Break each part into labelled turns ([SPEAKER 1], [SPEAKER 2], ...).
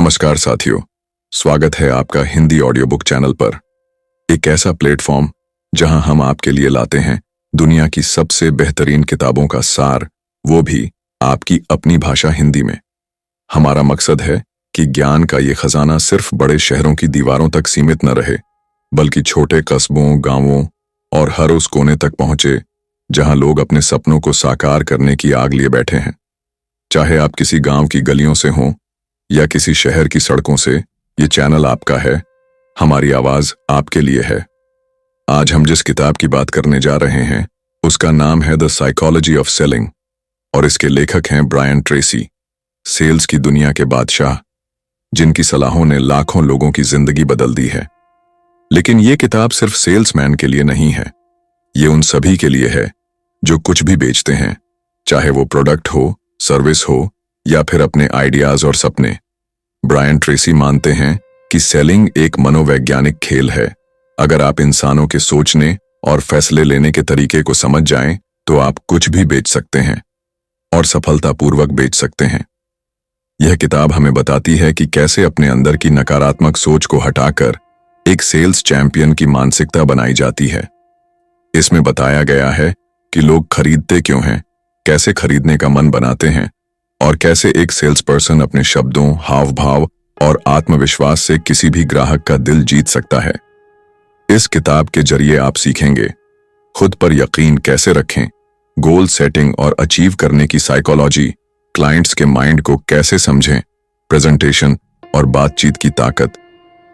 [SPEAKER 1] नमस्कार साथियों, स्वागत है आपका हिंदी ऑडियो बुक चैनल पर। एक ऐसा प्लेटफॉर्म जहां हम आपके लिए लाते हैं दुनिया की सबसे बेहतरीन किताबों का सार, वो भी आपकी अपनी भाषा हिंदी में। हमारा मकसद है कि ज्ञान का ये खजाना सिर्फ बड़े शहरों की दीवारों तक सीमित न रहे, बल्कि छोटे कस्बों, गांवों और हर उस कोने तक पहुंचे जहां लोग अपने सपनों को साकार करने की आग लिए बैठे हैं। चाहे आप किसी गांव की गलियों से हों या किसी शहर की सड़कों से, ये चैनल आपका है, हमारी आवाज आपके लिए है। आज हम जिस किताब की बात करने जा रहे हैं उसका नाम है द साइकोलॉजी ऑफ सेलिंग और इसके लेखक हैं ब्रायन ट्रेसी, सेल्स की दुनिया के बादशाह, जिनकी सलाहों ने लाखों लोगों की जिंदगी बदल दी है। लेकिन ये किताब सिर्फ सेल्समैन के लिए नहीं है, ये उन सभी के लिए है जो कुछ भी बेचते हैं, चाहे वो प्रोडक्ट हो, सर्विस हो या फिर अपने आइडियाज और सपने। ब्रायन ट्रेसी मानते हैं कि सेलिंग एक मनोवैज्ञानिक खेल है। अगर आप इंसानों के सोचने और फैसले लेने के तरीके को समझ जाएं, तो आप कुछ भी बेच सकते हैं और सफलतापूर्वक बेच सकते हैं। यह किताब हमें बताती है कि कैसे अपने अंदर की नकारात्मक सोच को हटाकर एक सेल्स चैंपियन की मानसिकता बनाई जाती है। इसमें बताया गया है कि लोग खरीदते क्यों हैं, कैसे खरीदने का मन बनाते हैं और कैसे एक सेल्स पर्सन अपने शब्दों, हाव भाव और आत्मविश्वास से किसी भी ग्राहक का दिल जीत सकता है। इस किताब के जरिए आप सीखेंगे खुद पर यकीन कैसे रखें, गोल सेटिंग और अचीव करने की साइकोलॉजी, क्लाइंट्स के माइंड को कैसे समझें, प्रेजेंटेशन और बातचीत की ताकत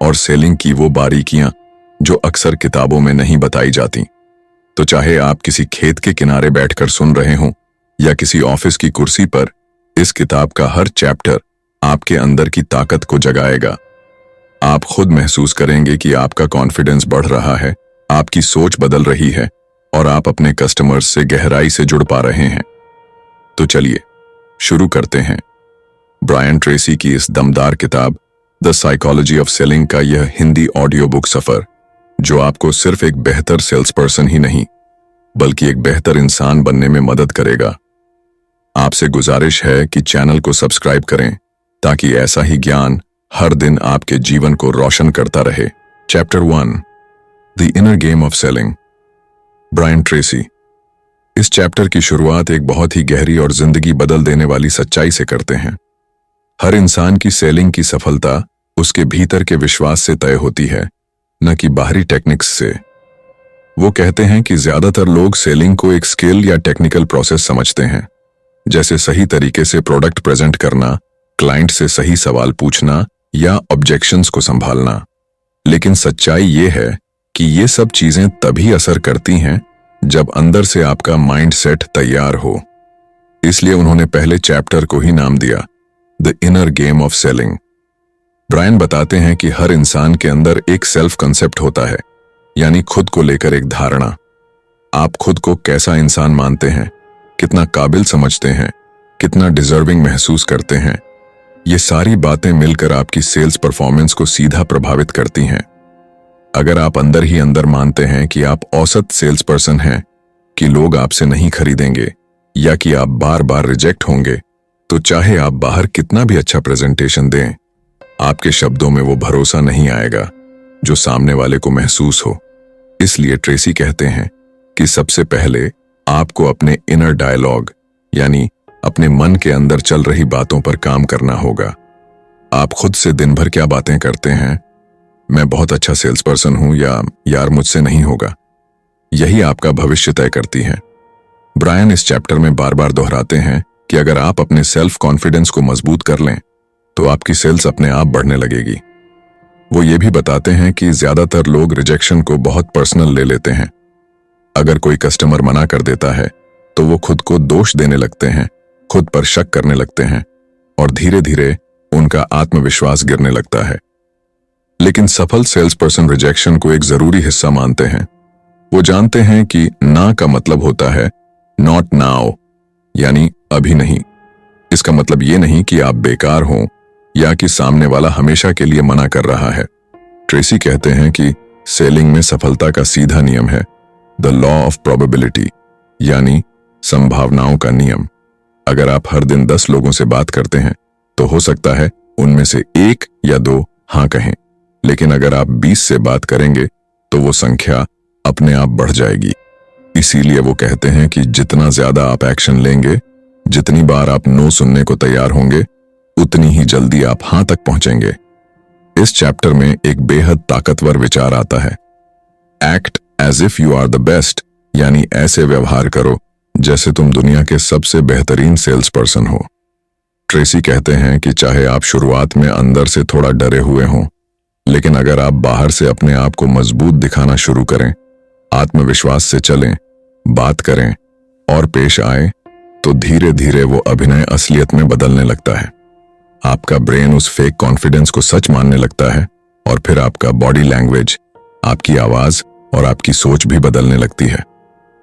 [SPEAKER 1] और सेलिंग की वो बारीकियां जो अक्सर किताबों में नहीं बताई जाती। तो चाहे आप किसी खेत के किनारे बैठकर सुन रहे हों या किसी ऑफिस की कुर्सी पर, इस किताब का हर चैप्टर आपके अंदर की ताकत को जगाएगा। आप खुद महसूस करेंगे कि आपका कॉन्फिडेंस बढ़ रहा है, आपकी सोच बदल रही है और आप अपने कस्टमर्स से गहराई से जुड़ पा रहे हैं। तो चलिए शुरू करते हैं। ब्रायन ट्रेसी की इस दमदार किताब द साइकोलॉजी ऑफ सेलिंग का यह हिंदी ऑडियो बुक सफर, जो आपको सिर्फ एक बेहतर सेल्स पर्सन ही नहीं बल्कि एक बेहतर इंसान बनने में मदद करेगा। आपसे गुजारिश है कि चैनल को सब्सक्राइब करें ताकि ऐसा ही ज्ञान हर दिन आपके जीवन को रोशन करता रहे। Chapter 1, the inner game of selling. Brian Tracy इस चैप्टर की शुरुआत एक बहुत ही गहरी और जिंदगी बदल देने वाली सच्चाई से करते हैं। हर इंसान की सेलिंग की सफलता उसके भीतर के विश्वास से तय होती है, न कि बाहरी टेक्निक्स से। वो कहते हैं कि ज्यादातर लोग सेलिंग को एक स्किल या टेक्निकल प्रोसेस समझते हैं, जैसे सही तरीके से प्रोडक्ट प्रेजेंट करना, क्लाइंट से सही सवाल पूछना या ऑब्जेक्शंस को संभालना। लेकिन सच्चाई ये है कि ये सब चीजें तभी असर करती हैं जब अंदर से आपका माइंडसेट तैयार हो। इसलिए उन्होंने पहले चैप्टर को ही नाम दिया the inner game of selling. Brian बताते हैं कि हर इंसान के अंदर एक सेल्फ कंसेप्ट होता है, यानी खुद को लेकर एक धारणा। आप खुद को कैसा इंसान मानते हैं, कितना काबिल समझते हैं, कितना डिजर्विंग महसूस करते हैं, ये सारी बातें मिलकर आपकी सेल्स परफॉर्मेंस को सीधा प्रभावित करती हैं। अगर आप अंदर ही अंदर मानते हैं कि आप औसत सेल्स पर्सन हैं, कि लोग आपसे नहीं खरीदेंगे या कि आप बार बार रिजेक्ट होंगे, तो चाहे आप बाहर कितना भी अच्छा प्रेजेंटेशन दें, आपके शब्दों में वो भरोसा नहीं आएगा जो सामने वाले को महसूस हो। इसलिए ट्रेसी कहते हैं कि सबसे पहले आपको अपने इनर डायलॉग, यानी अपने मन के अंदर चल रही बातों पर काम करना होगा। आप खुद से दिन भर क्या बातें करते हैं, मैं बहुत अच्छा सेल्स पर्सन हूं या यार मुझसे नहीं होगा, यही आपका भविष्य तय करती है। ब्रायन इस चैप्टर में बार बार दोहराते हैं कि अगर आप अपने सेल्फ कॉन्फिडेंस को मजबूत कर लें तो आपकी सेल्स अपने आप बढ़ने लगेगी। वो ये भी बताते हैं कि ज्यादातर लोग रिजेक्शन को बहुत पर्सनल ले लेते हैं। अगर कोई कस्टमर मना कर देता है तो वो खुद को दोष देने लगते हैं, खुद पर शक करने लगते हैं और धीरे धीरे उनका आत्मविश्वास गिरने लगता है। लेकिन सफल सेल्स पर्सन रिजेक्शन को एक जरूरी हिस्सा मानते हैं। वो जानते हैं कि ना का मतलब होता है नॉट नाउ, यानी अभी नहीं। इसका मतलब ये नहीं कि आप बेकार हों या कि सामने वाला हमेशा के लिए मना कर रहा है। ट्रेसी कहते हैं कि सेलिंग में सफलता का सीधा नियम है द लॉ ऑफ प्रोबेबिलिटी, यानी संभावनाओं का नियम। अगर आप हर दिन 10 लोगों से बात करते हैं तो हो सकता है उनमें से 1 या 2 हाँ कहें, लेकिन अगर आप 20 से बात करेंगे तो वो संख्या अपने आप बढ़ जाएगी। इसीलिए वो कहते हैं कि जितना ज्यादा आप एक्शन लेंगे, जितनी बार आप नो सुनने को तैयार होंगे, उतनी ही जल्दी आप हाँ तक पहुंचेंगे। इस चैप्टर में एक बेहद ताकतवर विचार आता है, act as if you are the best, यानी ऐसे व्यवहार करो जैसे तुम दुनिया के सबसे बेहतरीन सेल्स पर्सन हो। ट्रेसी कहते हैं कि चाहे आप शुरुआत में अंदर से थोड़ा डरे हुए हों, लेकिन अगर आप बाहर से अपने आप को मजबूत दिखाना शुरू करें, आत्मविश्वास से चलें, बात करें और पेश आए, तो धीरे धीरे वो अभिनय असलियत में बदलने लगता है। आपका ब्रेन उस फेक कॉन्फिडेंस को सच मानने लगता है और फिर आपका बॉडी लैंग्वेज, आपकी आवाज और आपकी सोच भी बदलने लगती है।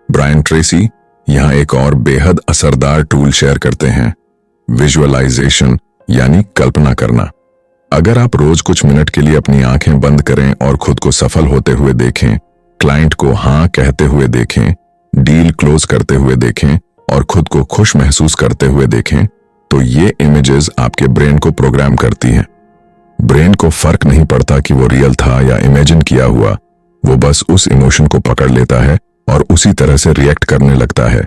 [SPEAKER 1] ब्रायन ट्रेसी यहां एक और बेहद असरदार टूल शेयर करते हैं, विजुअलाइजेशन यानी कल्पना करना। अगर आप रोज कुछ मिनट के लिए अपनी आंखें बंद करें और खुद को सफल होते हुए देखें, क्लाइंट को हाँ कहते हुए देखें, डील क्लोज करते हुए देखें और खुद को खुश महसूस करते हुए देखें, तो ये इमेजेस आपके ब्रेन को प्रोग्राम करती हैं। ब्रेन को फर्क नहीं पड़ता कि वो रियल था या इमेजिन किया हुआ, वो बस उस इमोशन को पकड़ लेता है और उसी तरह से रिएक्ट करने लगता है।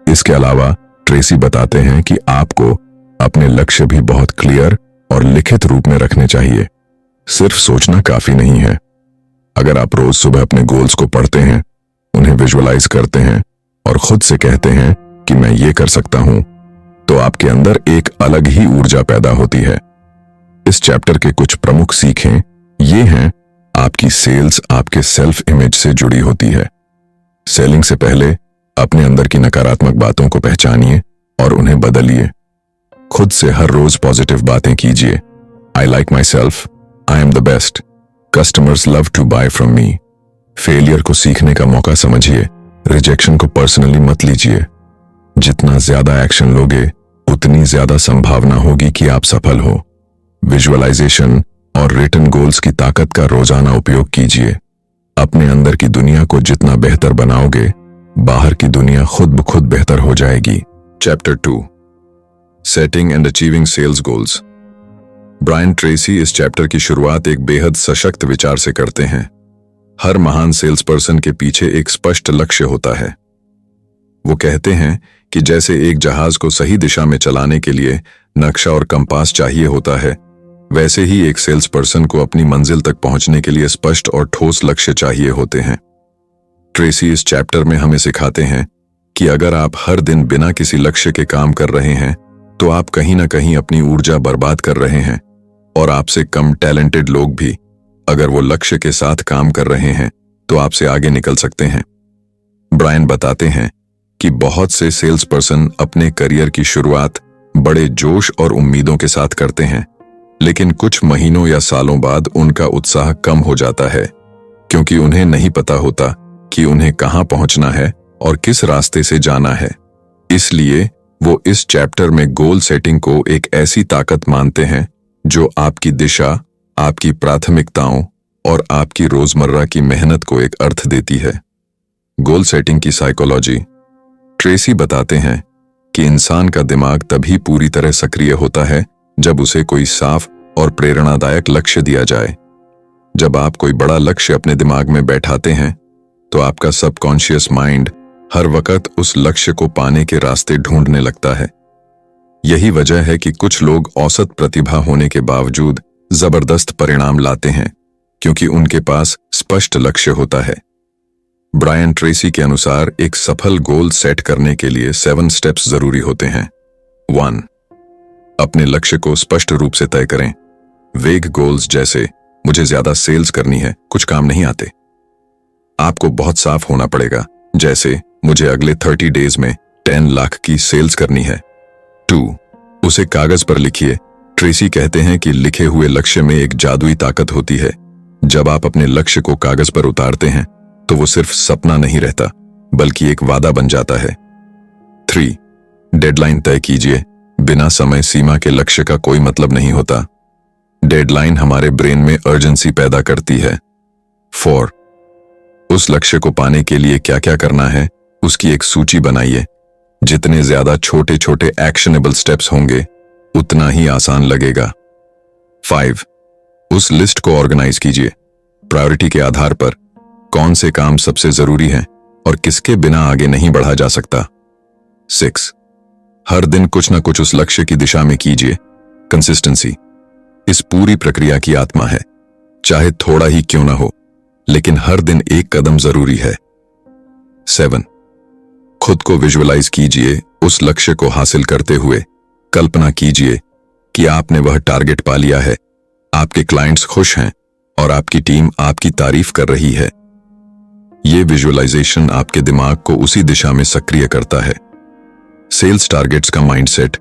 [SPEAKER 1] इसके अलावा ट्रेसी बताते हैं कि आपको अपने लक्ष्य भी बहुत क्लियर और लिखित रूप में रखने चाहिए। सिर्फ सोचना काफी नहीं है। अगर आप रोज सुबह अपने गोल्स को पढ़ते हैं, उन्हें विजुअलाइज करते हैं और खुद से कहते हैं कि मैं ये कर सकता हूं, तो आपके अंदर एक अलग ही ऊर्जा पैदा होती है। इस चैप्टर के कुछ प्रमुख सीखें ये हैं, आपकी सेल्स आपके सेल्फ इमेज से जुड़ी होती है। सेलिंग से पहले अपने अंदर की नकारात्मक बातों को पहचानिए और उन्हें बदलिए। खुद से हर रोज पॉजिटिव बातें कीजिए। I like myself, I am the best, customers love to buy from me. Failure को सीखने का मौका समझिए, रिजेक्शन को पर्सनली मत लीजिए। जितना ज्यादा एक्शन लोगे, उतनी ज्यादा संभावना होगी कि आप सफल हो। विजुअलाइजेशन और रिटन गोल्स की ताकत का रोजाना उपयोग कीजिए। अपने अंदर की दुनिया को जितना बेहतर बनाओगे, बाहर की दुनिया खुद ब खुद बेहतर हो जाएगी। Chapter 2, setting and achieving sales goals. Brian Tracy इस चैप्टर की शुरुआत एक बेहद सशक्त विचार से करते हैं। हर महान सेल्स पर्सन के पीछे एक स्पष्ट लक्ष्य होता है। वो कहते हैं कि जैसे एक जहाज को सही दिशा में चलाने के लिए नक्शा और कंपास चाहिए होता है, वैसे ही एक सेल्स पर्सन को अपनी मंजिल तक पहुंचने के लिए स्पष्ट और ठोस लक्ष्य चाहिए होते हैं। ट्रेसी इस चैप्टर में हमें सिखाते हैं कि अगर आप हर दिन बिना किसी लक्ष्य के काम कर रहे हैं, तो आप कहीं ना कहीं अपनी ऊर्जा बर्बाद कर रहे हैं। और आपसे कम टैलेंटेड लोग भी अगर वो लक्ष्य के साथ काम कर रहे हैं, तो आपसे आगे निकल सकते हैं। ब्रायन बताते हैं कि बहुत से सेल्स पर्सन अपने करियर की शुरुआत बड़े जोश और उम्मीदों के साथ करते हैं, लेकिन कुछ महीनों या सालों बाद उनका उत्साह कम हो जाता है, क्योंकि उन्हें नहीं पता होता कि उन्हें कहां पहुंचना है और किस रास्ते से जाना है। इसलिए वो इस चैप्टर में गोल सेटिंग को एक ऐसी ताकत मानते हैं जो आपकी दिशा, आपकी प्राथमिकताओं और आपकी रोजमर्रा की मेहनत को एक अर्थ देती है। गोल सेटिंग की साइकोलॉजी। ट्रेसी बताते हैं कि इंसान का दिमाग तभी पूरी तरह सक्रिय होता है जब उसे कोई साफ और प्रेरणादायक लक्ष्य दिया जाए। जब आप कोई बड़ा लक्ष्य अपने दिमाग में बैठाते हैं, तो आपका सबकॉन्शियस माइंड हर वक्त उस लक्ष्य को पाने के रास्ते ढूंढने लगता है। यही वजह है कि कुछ लोग औसत प्रतिभा होने के बावजूद जबरदस्त परिणाम लाते हैं, क्योंकि उनके पास स्पष्ट लक्ष्य होता है। ब्रायन ट्रेसी के अनुसार एक सफल गोल सेट करने के लिए 7 स्टेप्स जरूरी होते हैं। 1. अपने लक्ष्य को स्पष्ट रूप से तय करें। वेग गोल्स जैसे मुझे ज्यादा सेल्स करनी है कुछ काम नहीं आते। आपको बहुत साफ होना पड़ेगा, जैसे मुझे अगले 30 डेज में 10 लाख की सेल्स करनी है। 2. उसे कागज पर लिखिए। ट्रेसी कहते हैं कि लिखे हुए लक्ष्य में एक जादुई ताकत होती है। जब आप अपने लक्ष्य को कागज पर उतारते हैं, तो वो सिर्फ सपना नहीं रहता, बल्कि एक वादा बन जाता है। 3. डेडलाइन तय कीजिए। बिना समय सीमा के लक्ष्य का कोई मतलब नहीं होता। डेडलाइन हमारे ब्रेन में अर्जेंसी पैदा करती है। 4. उस लक्ष्य को पाने के लिए क्या क्या करना है, उसकी एक सूची बनाइए। जितने ज्यादा छोटे छोटे एक्शनेबल स्टेप्स होंगे, उतना ही आसान लगेगा। 5. उस लिस्ट को ऑर्गेनाइज कीजिए। प्रायोरिटी के आधार पर कौन से काम सबसे जरूरी हैं और किसके बिना आगे नहीं बढ़ा जा सकता। 6. हर दिन कुछ ना कुछ उस लक्ष्य की दिशा में कीजिए। कंसिस्टेंसी इस पूरी प्रक्रिया की आत्मा है। चाहे थोड़ा ही क्यों ना हो, लेकिन हर दिन एक कदम जरूरी है। 7. खुद को विजुअलाइज कीजिए उस लक्ष्य को हासिल करते हुए। कल्पना कीजिए कि आपने वह टारगेट पा लिया है, आपके क्लाइंट्स खुश हैं और आपकी टीम आपकी तारीफ कर रही है। यह विजुअलाइजेशन आपके दिमाग को उसी दिशा में सक्रिय करता है। सेल्स टारगेट्स का माइंडसेट।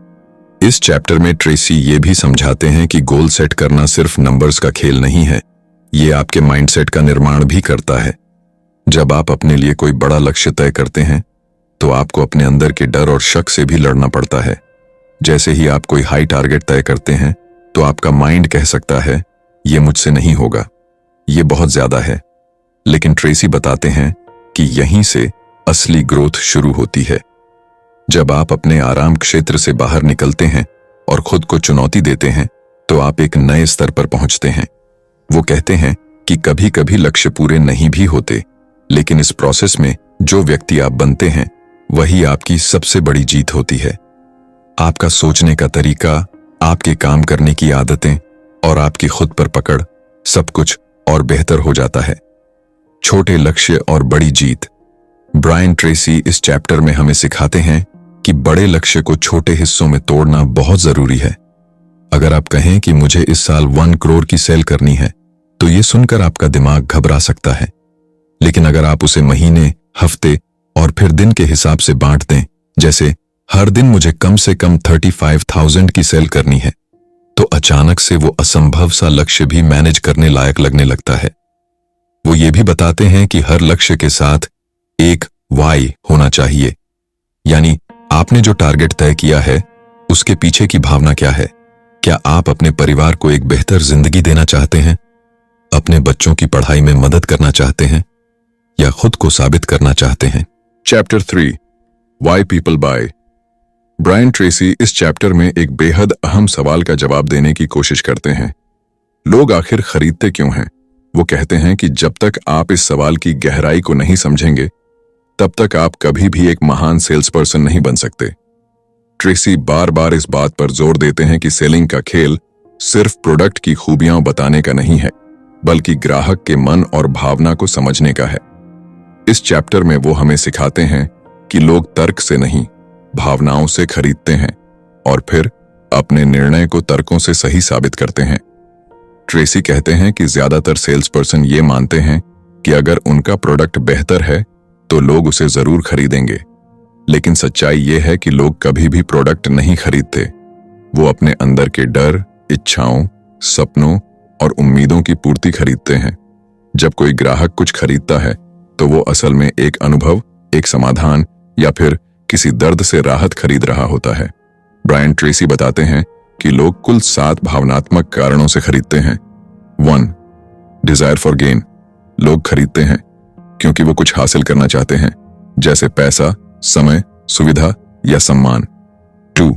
[SPEAKER 1] इस चैप्टर में ट्रेसी ये भी समझाते हैं कि गोल सेट करना सिर्फ नंबर्स का खेल नहीं है, ये आपके माइंडसेट का निर्माण भी करता है। जब आप अपने लिए कोई बड़ा लक्ष्य तय करते हैं तो आपको अपने अंदर के डर और शक से भी लड़ना पड़ता है। जैसे ही आप कोई हाई टारगेट तय करते हैं तो आपका माइंड कह सकता है ये मुझसे नहीं होगा, ये बहुत ज्यादा है। लेकिन ट्रेसी बताते हैं कि यहीं से असली ग्रोथ शुरू होती है। जब आप अपने आराम क्षेत्र से बाहर निकलते हैं और खुद को चुनौती देते हैं तो आप एक नए स्तर पर पहुंचते हैं। वो कहते हैं कि कभी कभी लक्ष्य पूरे नहीं भी होते, लेकिन इस प्रोसेस में जो व्यक्ति आप बनते हैं वही आपकी सबसे बड़ी जीत होती है। आपका सोचने का तरीका, आपके काम करने की आदतें और आपकी खुद पर पकड़, सब कुछ और बेहतर हो जाता है। छोटे लक्ष्य और बड़ी जीत। ब्रायन ट्रेसी इस चैप्टर में हमें सिखाते हैं कि बड़े लक्ष्य को छोटे हिस्सों में तोड़ना बहुत जरूरी है। अगर आप कहें कि मुझे इस साल 1 करोड़ की सेल करनी है, तो ये सुनकर आपका दिमाग घबरा सकता है। लेकिन अगर आप उसे महीने, हफ्ते और फिर दिन के हिसाब से बांट दें, जैसे हर दिन मुझे कम से कम 35,000 की सेल करनी है, तो अचानक से वो असंभव सा लक्ष्य भी मैनेज करने लायक लगने लगता है। वो ये भी बताते हैं कि हर लक्ष्य के साथ एक वाई होना चाहिए, यानी आपने जो टारगेट तय किया है उसके पीछे की भावना क्या है। क्या आप अपने परिवार को एक बेहतर जिंदगी देना चाहते हैं, अपने बच्चों की पढ़ाई में मदद करना चाहते हैं, या खुद को साबित करना चाहते हैं। Chapter 3 why people buy. Brian Tracy इस चैप्टर में एक बेहद अहम सवाल का जवाब देने की कोशिश करते हैं। लोग आखिर खरीदते क्यों हैं? वो कहते हैं कि जब तक आप इस सवाल की गहराई को नहीं समझेंगे तब तक आप कभी भी एक महान सेल्स पर्सन नहीं बन सकते। ट्रेसी बार बार इस बात पर जोर देते हैं कि सेलिंग का खेल सिर्फ प्रोडक्ट की खूबियां बताने का नहीं है, बल्कि ग्राहक के मन और भावना को समझने का है। इस चैप्टर में वो हमें सिखाते हैं कि लोग तर्क से नहीं, भावनाओं से खरीदते हैं और फिर अपने निर्णय को तर्कों से सही साबित करते हैं। ट्रेसी कहते हैं कि ज्यादातर सेल्स पर्सन ये मानते हैं कि अगर उनका प्रोडक्ट बेहतर है तो लोग उसे जरूर खरीदेंगे, लेकिन सच्चाई ये है कि लोग कभी भी प्रोडक्ट नहीं खरीदते। वो अपने अंदर के डर, इच्छाओं, सपनों और उम्मीदों की पूर्ति खरीदते हैं। जब कोई ग्राहक कुछ खरीदता है तो वो असल में एक अनुभव, एक समाधान या फिर किसी दर्द से राहत खरीद रहा होता है। ब्रायन ट्रेसी बताते हैं कि लोग कुल 7 भावनात्मक कारणों से खरीदते हैं। 1. Desire for gain. लोग खरीदते हैं क्योंकि वो कुछ हासिल करना चाहते हैं, जैसे पैसा, समय, सुविधा या सम्मान। 2.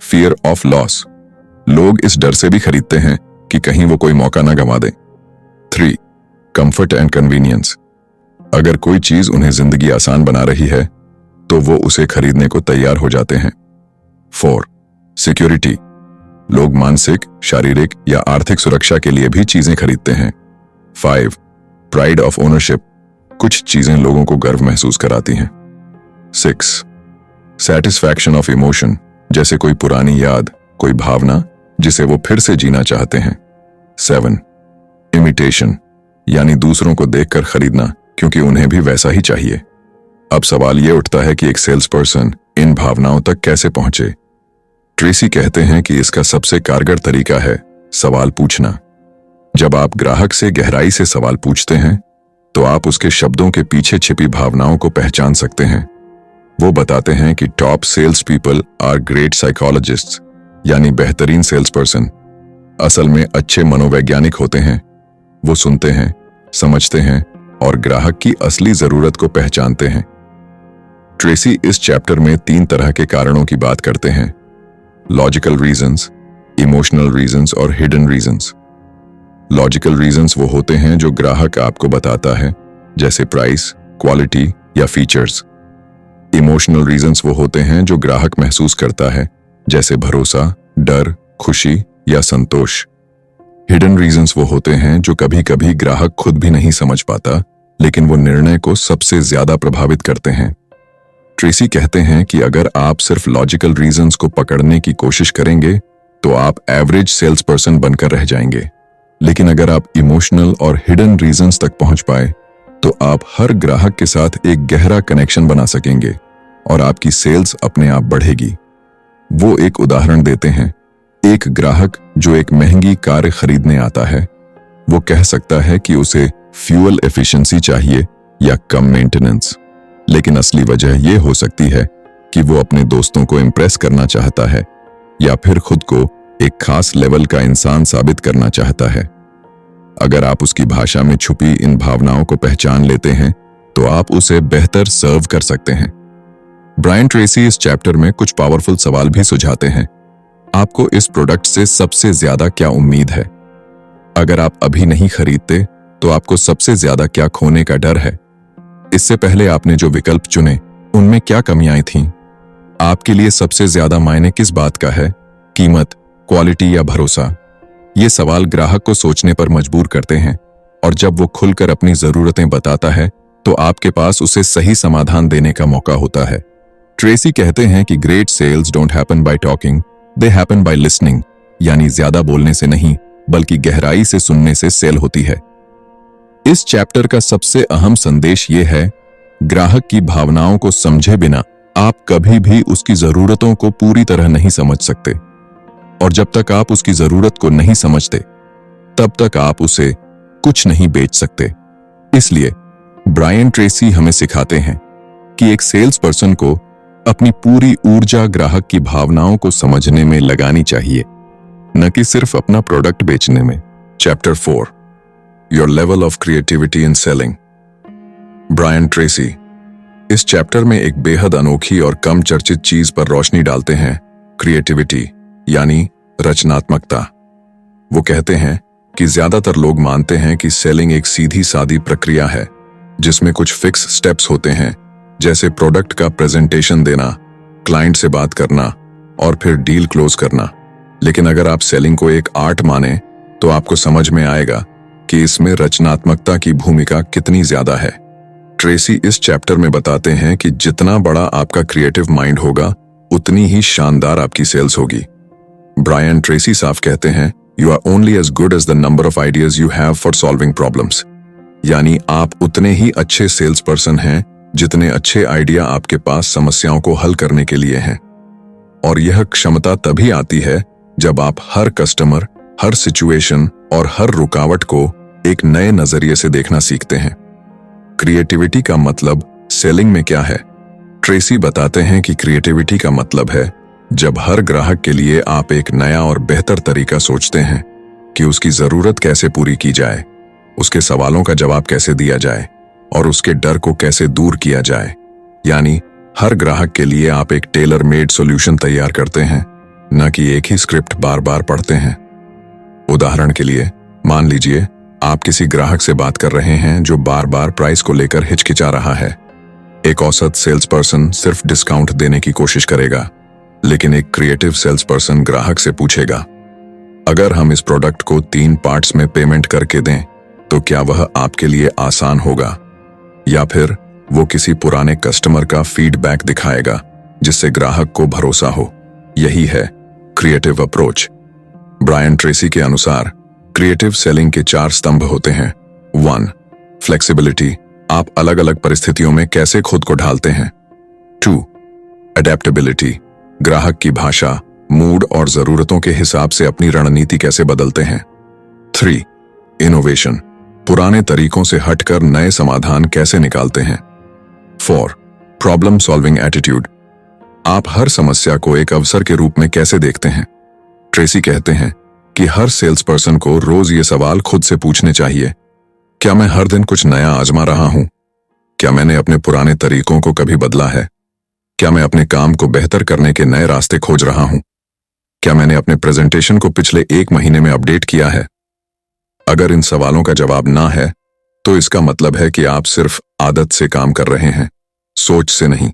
[SPEAKER 1] Fear of loss. लोग इस डर से भी खरीदते हैं कि कहीं वो कोई मौका ना गंवा दें। 3. Comfort and convenience. अगर कोई चीज उन्हें जिंदगी आसान बना रही है तो वो उसे खरीदने को तैयार हो जाते हैं। 4. सिक्योरिटी। लोग मानसिक, शारीरिक या आर्थिक सुरक्षा के लिए भी चीजें खरीदते हैं। 5. Pride of ownership. कुछ चीजें लोगों को गर्व महसूस कराती हैं। 6. Satisfaction of emotion. जैसे कोई पुरानी याद, कोई भावना जिसे वो फिर से जीना चाहते हैं। 7. इमिटेशन, यानी दूसरों को देखकर खरीदना क्योंकि उन्हें भी वैसा ही चाहिए। अब सवाल ये उठता है कि एक सेल्स पर्सन इन भावनाओं तक कैसे पहुंचे। ट्रेसी कहते हैं कि इसका सबसे कारगर तरीका है सवाल पूछना। जब आप ग्राहक से गहराई से सवाल पूछते हैं तो आप उसके शब्दों के पीछे छिपी भावनाओं को पहचान सकते हैं। वो बताते हैं कि top sales people are great psychologists, यानी बेहतरीन सेल्स पर्सन असल में अच्छे मनोवैज्ञानिक होते हैं। वो सुनते हैं, समझते हैं और ग्राहक की असली जरूरत को पहचानते हैं। ट्रेसी इस चैप्टर में 3 तरह के कारणों की बात करते हैं। लॉजिकल रीजंस, इमोशनल रीजंस और हिडन रीजंस। लॉजिकल रीजंस वो होते हैं जो ग्राहक आपको बताता है, जैसे प्राइस, क्वालिटी या फीचर्स। इमोशनल रीजंस वो होते हैं जो ग्राहक महसूस करता है, जैसे भरोसा, डर, खुशी या संतोष। हिडन रीजंस वो होते हैं जो कभी कभी ग्राहक खुद भी नहीं समझ पाता, लेकिन वो निर्णय को सबसे ज्यादा प्रभावित करते हैं। ट्रेसी कहते हैं कि अगर आप सिर्फ लॉजिकल रीजंस को पकड़ने की कोशिश करेंगे तो आप एवरेज सेल्स पर्सन बनकर रह जाएंगे, लेकिन अगर आप इमोशनल और हिडन रीजंस तक पहुंच पाए तो आप हर ग्राहक के साथ एक गहरा कनेक्शन बना सकेंगे और आपकी सेल्स अपने आप बढ़ेगी। वो एक उदाहरण देते हैं। एक ग्राहक जो एक महंगी कार खरीदने आता है, वो कह सकता है कि उसे फ्यूल एफिशिएंसी चाहिए या कम मेंटेनेंस, लेकिन असली वजह यह हो सकती है कि वो अपने दोस्तों को इम्प्रेस करना चाहता है या फिर खुद को एक खास लेवल का इंसान साबित करना चाहता है। अगर आप उसकी भाषा में छुपी इन भावनाओं को पहचान लेते हैं तो आप उसे बेहतर सर्व कर सकते हैं। ब्रायन ट्रेसी इस चैप्टर में कुछ पावरफुल सवाल भी सुझाते हैं। आपको इस प्रोडक्ट से सबसे ज्यादा क्या उम्मीद है? अगर आप अभी नहीं खरीदते तो आपको सबसे ज्यादा क्या खोने का डर है? इससे पहले आपने जो विकल्प चुने उनमें क्या कमियां थीं? आपके लिए सबसे ज्यादा मायने किस बात का है, कीमत, क्वालिटी या भरोसा? ये सवाल ग्राहक को सोचने पर मजबूर करते हैं और जब वो खुलकर अपनी जरूरतें बताता है तो आपके पास उसे सही समाधान देने का मौका होता है। ट्रेसी कहते हैं कि great sales don't happen by talking, they happen by listening, यानी ज्यादा बोलने से नहीं बल्कि गहराई से सुनने से सेल होती है। इस चैप्टर का सबसे अहम संदेश ये है, ग्राहक की भावनाओं को समझे बिना आप कभी भी उसकी जरूरतों को पूरी तरह नहीं समझ सकते, और जब तक आप उसकी जरूरत को नहीं समझते तब तक आप उसे कुछ नहीं बेच सकते। इसलिए ब्रायन ट्रेसी हमें सिखाते हैं कि एक सेल्स पर्सन को अपनी पूरी ऊर्जा ग्राहक की भावनाओं को समझने में लगानी चाहिए, न कि सिर्फ अपना प्रोडक्ट बेचने में। Chapter 4, your level of creativity in selling. Brian Tracy इस चैप्टर में एक बेहद अनोखी और कम चर्चित चीज पर रोशनी डालते हैं, क्रिएटिविटी यानी रचनात्मकता। वो कहते हैं कि ज्यादातर लोग मानते हैं कि सेलिंग एक सीधी सादी प्रक्रिया है जिसमें कुछ फिक्स स्टेप्स होते हैं, जैसे प्रोडक्ट का प्रेजेंटेशन देना, क्लाइंट से बात करना और फिर डील क्लोज करना। लेकिन अगर आप सेलिंग को एक आर्ट माने तो आपको समझ में आएगा कि इसमें रचनात्मकता की भूमिका कितनी ज्यादा है। ट्रेसी इस चैप्टर में बताते हैं कि जितना बड़ा आपका क्रिएटिव माइंड होगा उतनी ही शानदार आपकी सेल्स होगी। ब्रायन ट्रेसी साफ कहते हैं, you are only as good as the number of ideas you have for solving problems, यानी आप उतने ही अच्छे सेल्स पर्सन हैं जितने अच्छे आइडिया आपके पास समस्याओं को हल करने के लिए हैं। और यह क्षमता तभी आती है जब आप हर कस्टमर, हर सिचुएशन और हर रुकावट को एक नए नजरिए से देखना सीखते हैं। क्रिएटिविटी का मतलब सेलिंग में क्या है? ट्रेसी बताते हैं कि क्रिएटिविटी का मतलब है जब हर ग्राहक के लिए आप एक नया और बेहतर तरीका सोचते हैं कि उसकी जरूरत कैसे पूरी की जाए, उसके सवालों का जवाब कैसे दिया जाए और उसके डर को कैसे दूर किया जाए। यानी हर ग्राहक के लिए आप एक टेलर मेड सॉल्यूशन तैयार करते हैं, न कि एक ही स्क्रिप्ट बार बार पढ़ते हैं। उदाहरण के लिए मान लीजिए आप किसी ग्राहक से बात कर रहे हैं जो बार बार प्राइस को लेकर हिचकिचा रहा है। एक औसत सेल्स पर्सन सिर्फ डिस्काउंट देने की कोशिश करेगा, लेकिन एक क्रिएटिव सेल्स पर्सन ग्राहक से पूछेगा, अगर हम इस प्रोडक्ट को 3 पार्ट्स में पेमेंट करके दें तो क्या वह आपके लिए आसान होगा? या फिर वो किसी पुराने कस्टमर का फीडबैक दिखाएगा जिससे ग्राहक को भरोसा हो। यही है क्रिएटिव अप्रोच। ब्रायन ट्रेसी के अनुसार क्रिएटिव सेलिंग के 4 स्तंभ होते हैं। 1, फ्लेक्सिबिलिटी, आप अलग अलग परिस्थितियों में कैसे खुद को ढालते हैं। 2, अडेप्टेबिलिटी, ग्राहक की भाषा, मूड और जरूरतों के हिसाब से अपनी रणनीति कैसे बदलते हैं। 3, इनोवेशन, पुराने तरीकों से हटकर नए समाधान कैसे निकालते हैं। 4, प्रॉब्लम सॉल्विंग एटीट्यूड, आप हर समस्या को एक अवसर के रूप में कैसे देखते हैं। ट्रेसी कहते हैं कि हर सेल्स पर्सन को रोज ये सवाल खुद से पूछने चाहिए, क्या मैं हर दिन कुछ नया आजमा रहा हूं? क्या मैंने अपने पुराने तरीकों को कभी बदला है? क्या मैं अपने काम को बेहतर करने के नए रास्ते खोज रहा हूं? क्या मैंने अपने प्रेजेंटेशन को पिछले 1 महीने में अपडेट किया है? अगर इन सवालों का जवाब ना है, तो इसका मतलब है कि आप सिर्फ आदत से काम कर रहे हैं, सोच से नहीं।